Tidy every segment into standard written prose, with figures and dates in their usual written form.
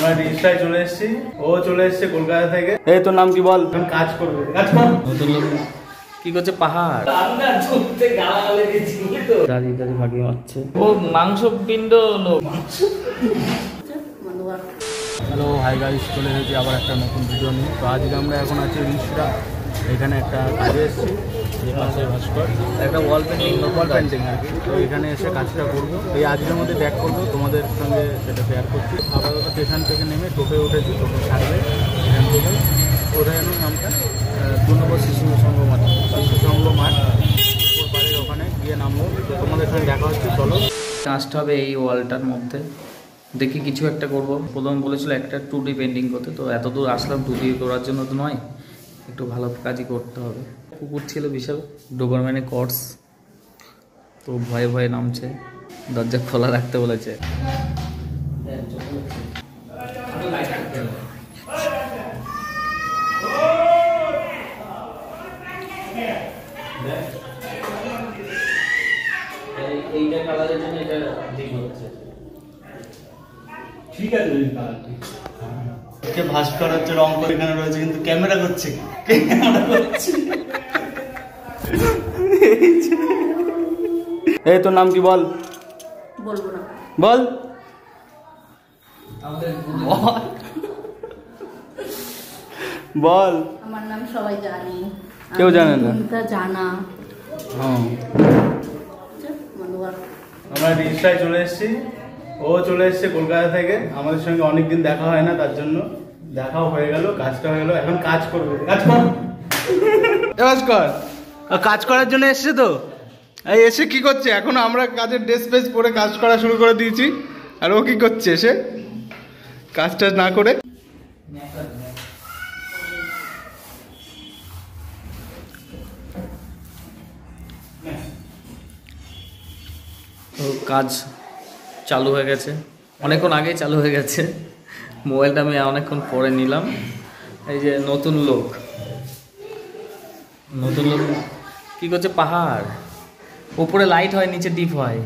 আমরা রিস্টায় চলে এসেছি, ও চলে এসেছে কলকাতা থেকে। এই তোর নাম কি বল? এখন কাজ করবে, কাজ কর। কি করছে? পাহাড় দাঁড়িয়ে দাঁড়িয়ে ভাগিয়ে মারছে। ও মাংস পিণ্ড লোক। হ্যালো হাই গাইস, চলে এসেছি আবার একটা নতুন ভিডিও নিয়ে। তো আজকে আমরা এখন আছি রিস্টা, এখানে একটা কাজে এসেছি। এই পাশে ভাস্কর একটা ওয়াল পেন্টিং আর কি। তো এখানে এসে কাজটা করবো, এই আজকের মধ্যে ব্যাক করবো, তোমাদের সঙ্গে সেটা শেয়ার করছি। আপাতত স্টেশন থেকে নেমে টোপে উঠেছি, টোপে ছাড়বে এখান থেকে। ওটাই নামটা 2 নম্বর শিশু সংঘ মাঠ, বাড়ির ওখানে গিয়ে নামবো। তো তোমাদের সঙ্গে দেখা হচ্ছে, চলো। কাজটা হবে এই ওয়ালটার মধ্যে, দেখি কিছু একটা করব। প্রথম বলেছিল একটা 2D পেন্টিং করতে, তো এত দূর আসলাম 2D করার জন্য তো নয়, একটু ভালো কাজই করতে হবে। কুকুর ছিল বিশাল ডোবারম্যানে কর্স, তো ভয়ে ভয়ে নামছে, দরজা খোলা রাখতে বলেছে। এইটা কালারের জন্য এটা ঠিক হচ্ছে, ঠিক আছে। ভাস্কর হচ্ছে রং করে এখানে রয়েছে, কিন্তু ক্যামেরা করছে, এই তোর নাম কি বল? বলবো না। বল। বল। আমার নাম সবাই জানে, কেউ জানে না? জানা। আমরা রিস্টায় চলে এসেছি, ও চলে এসেছে কলকাতা থেকে। আমাদের সঙ্গে অনেকদিন দেখা হয় না, তার জন্য দেখাও হয়ে গেল, কাজটা হয়ে গেল। এখন কাজ করবে, কাজ কর। ভাস্কর কাজ করার জন্য এসছে, তো এই এসে কি করছে? এখন আমরা কাজের ড্রেস ফ্রেস পরে কাজ করা শুরু করে দিয়েছি, আর ও কি করছে এসে কাজ টাজ না করে? তো কাজ চালু হয়ে গেছে, অনেকক্ষণ আগেই চালু হয়ে গেছে। মোবাইলটা আমি অনেকক্ষণ পরে নিলাম। এই যে নতুন লোক কি করছে? পাহাড় উপরে লাইট হয়, নিচে ডিপ হয়।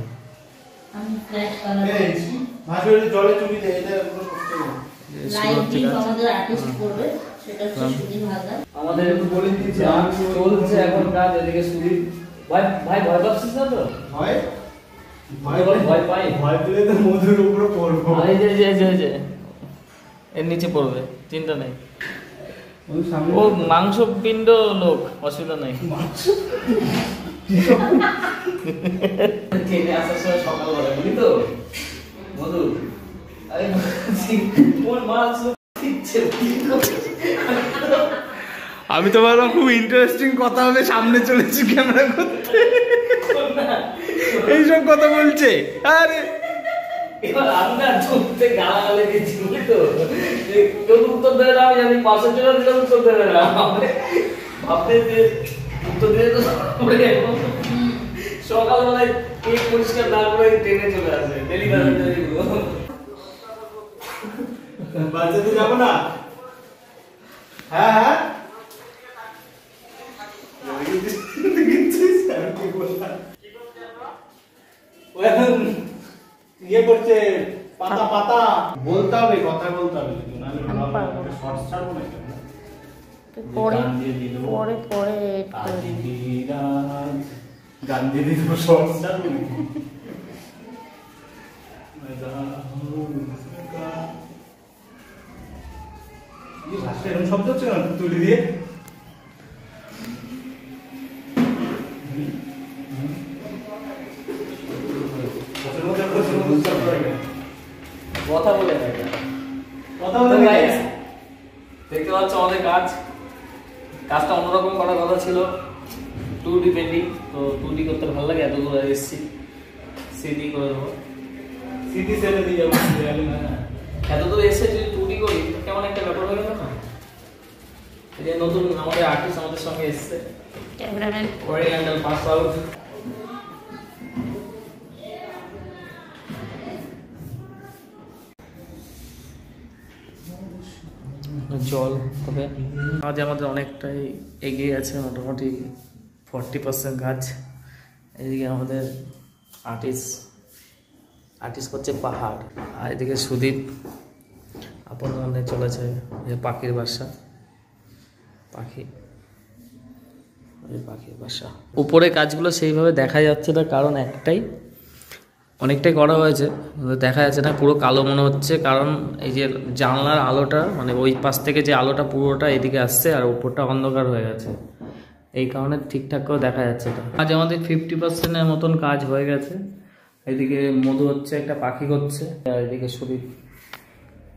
আমাদের চলছে এখন কাজ, এদিকে সুদীপ ভাই ভয় পাচ্ছিস না তো? ভয় পাই, ভয় পেলে তো মধুর উপরে পড়বো। এর নিচে পড়বে, চিন্তা নেই। ও মাংস পিণ্ড লোক, অসুবিধা নেই। আসার সময় সকালবেলা বুঝলি তো মধু, আমি তো ভাবলাম খুব ইন্টারেস্টিং কথা হবে, সামনে চলেছি ক্যামেরা করতে, এইসব কথা বলছে। আরে এবার আমি না ঢুকতে গালাগালি দিচ্ছি বুঝলি তো, কেউ উত্তর দেবে না। আমি জানি পাশের জন্য দিলে উত্তর দেবে না, ভাবতে যে উত্তর দিলে তো সকালবেলায় কেক পরিষ্কার না করে ট্রেনে চলে আসে ডেলিভারি। বাচ্চাতে যাবো না? হ্যাঁ হ্যাঁ ইয়ে করছে, পাতা পাতা বলতে হবে, কথা বলতে হবে, গান দিয়ে দিল শর্টস ছাড়বো। এরকম শব্দ হচ্ছে না তুলি দিয়ে। কথা বলে দেখতে পাচ্ছ আমাদের কাজটা অন্যরকম করার কথা ছিল, 2D পেন্টিং। তো 2D করতে ভালো লাগে, এত দূর এসেছি, সিডি করে দেবো, সিডি সেলে দিয়ে যাবো। এত দূর এসে যদি 2D করি কেমন একটা ব্যাপার হয়ে গেল না? এই যে নতুন আমাদের আর্টিস্ট আমাদের সঙ্গে এসছে, ক্যামেরাম্যান ওরিয়েন্টাল পাস আউট। জল তবে আজ আমাদের অনেকটাই এগিয়ে আছে, মোটামুটি 40% কাজ। এদিকে আমাদের আর্টিস্ট করছে পাহাড়, আর এদিকে সুদীপ আপন মনে চলেছে যে পাখির বাসা, পাখির বাসা। উপরে কাজগুলো সেইভাবে দেখা যাচ্ছে না, কারণ একটাই, অনেকটাই করা হয়েছে, দেখা যাচ্ছে না, পুরো কালো মনে হচ্ছে, কারণ এই যে জানলার আলোটা মানে ওই পাশ থেকে যে আলোটা পুরোটা এদিকে আসছে আর উপরটা অন্ধকার হয়ে গেছে, এই কারণে ঠিকঠাক করে দেখা যাচ্ছে না। আজ আমাদের 50%-এর মতন কাজ হয়ে গেছে। এদিকে মধু হচ্ছে, একটা পাখি করছে, আর এদিকে শরীর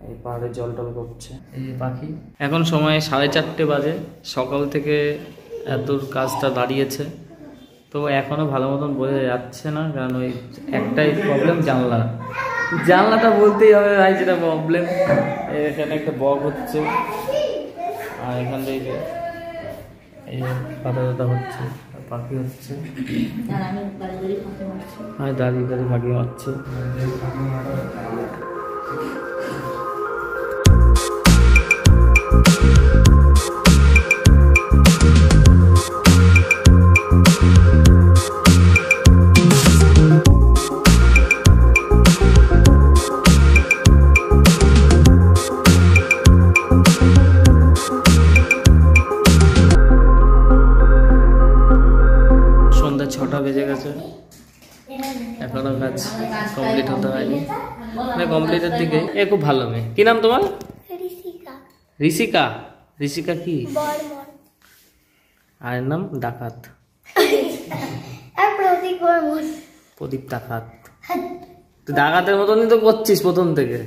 এই পাহাড়ে জল টল করছে, এই যে পাখি। এখন সময় 4:30 বাজে, সকাল থেকে এত কাজটা দাঁড়িয়েছে, তো এখনো ভালো মতন বোঝা যাচ্ছে না, কারণ ওই একটাই প্রবলেম, জানলাটা বলতেই হবে ভাই, যেটা প্রবলেম। এখানে একটা বক হচ্ছে, আর এখান থেকে এই পাতা হচ্ছে, পাখি হচ্ছে, দাঁড়িয়ে পাখি মারছে। সন্ধ্যা 6টা বেজে গেছে, এখনো কাজ কমপ্লিট হতে হয়নি, মানে কমপ্লিটের দিকে। খুব ভালো মেয়ে। কি নাম তোমার? ঋষিকা। ঋষিকা কি? আর নাম ডাকাত, প্রদীপ ডাকাত। তো ডাকাতের মতনই তো করছিস প্রথম থেকে।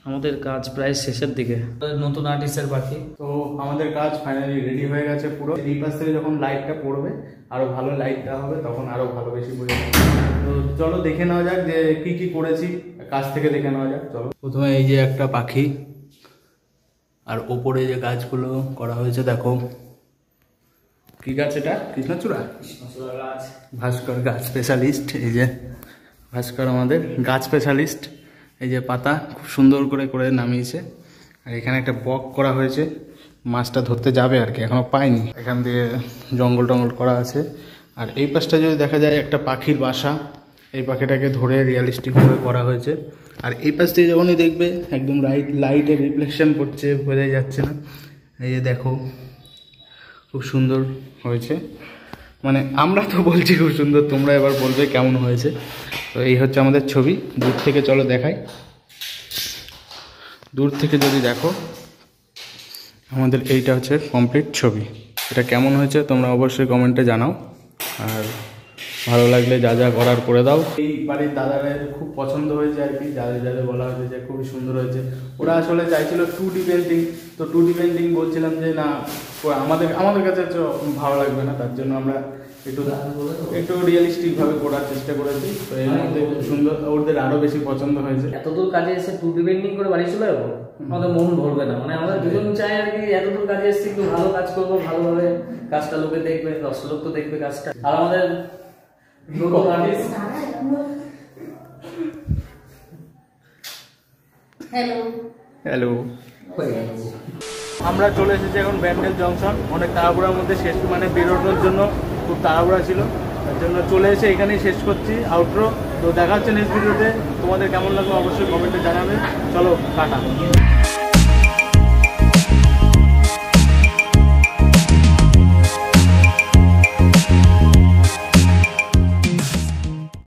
আমাদের কাজ প্রায় শেষের দিকে। নতুন আর্টিস্টের পাখি, তো আমাদের কাজ ফাইনালি রেডি হয়ে গেছে পুরো। এই পাশ থেকে যখন লাইটটা পড়বে, আরো ভালো লাইটটা হবে, তখন আরো ভালো বেশি বোঝা যাবে। তো চলো দেখে নেওয়া যাক যে কি কি করেছি, কাজ থেকে দেখে নেওয়া যাক। চলো, প্রথমে এই যে একটা পাখি, আর ওপরে যে গাছগুলো করা হয়েছে দেখো, কি গাছ এটা? কৃষ্ণচূড়া গাছ। ভাস্কর গাছ স্পেশালিস্ট, এই যে ভাস্কর আমাদের গাছ স্পেশালিস্ট। এই যে পাতা খুব সুন্দর করে করে নামিয়েছে। আর এখানে একটা বক করা হয়েছে, মাছটা ধরতে যাবে আর কি, এখনো পাইনি। এখান দিয়ে জঙ্গল টঙ্গল করা আছে। আর এই পাশটা যদি দেখা যায় একটা পাখির বাসা, এই পাখিটাকে ধরে রিয়ালিস্টিকভাবে করা হয়েছে। আর এই পাশ দিয়ে যখনই দেখবে একদম লাইটের রিফ্লেকশন পড়ছে, বোঝাই যাচ্ছে না। এই যে দেখো খুব সুন্দর হয়েছে, মানে আমরা তো বলছি খুব সুন্দর, তোমরা এবার বলবে কেমন হয়েছে। তো এই হচ্ছে আমাদের ছবি। দূর থেকে চলো দেখাই, দূর থেকে যদি দেখো আমাদের এইটা হচ্ছে কমপ্লিট ছবি। এটা কেমন হয়েছে তোমরা অবশ্যই কমেন্টে জানাও, আর ভালো লাগলে যা যা করার করে দাও। এই বাড়ির দাদাদের খুব পছন্দ হয়েছে আর কি, যাদের বলা হয়েছে যে খুবই সুন্দর হয়েছে। ওরা আসলে চাইছিল 2D পেন্টিং, তো 2D পেন্টিং বলছিলাম যে না, আমাদের কাছে ভালো লাগবে না, তার জন্য আমরা একটু রিয়েলিস্টিকভাবে করার চেষ্টা করেছি। তো এর মধ্যে খুব সুন্দর, ওদের আরো বেশি পছন্দ হয়েছে। এতদূর কাজে এসে 2D পেন্টিং করে বাড়ি চলে যাবো, আমাদের মন ভরবে না। মানে আমরা দুজন চাই আর কি, এতদূর কাজে এসেছি, একটু ভালো কাজ করবো, ভালোভাবে কাজটা লোকে দেখবে, 10 লোক তো দেখবে কাজটা। আর আমাদের নতুন আর্টিস্ট, হ্যালো, আমরা চলে এসেছি এখন ব্যান্ডেল জংশন। অনেক তাড়াহুড়ার মধ্যে শেষ, মানে বেরোনোর জন্য খুব তাড়াহুড়া ছিল, তার জন্য চলে এসে এখানেই শেষ করছি আউটরো। তো দেখা হচ্ছে নেক্সট ভিডিওতে। তোমাদের কেমন লাগলো অবশ্যই কমেন্টে জানাবে। চলো টাটা।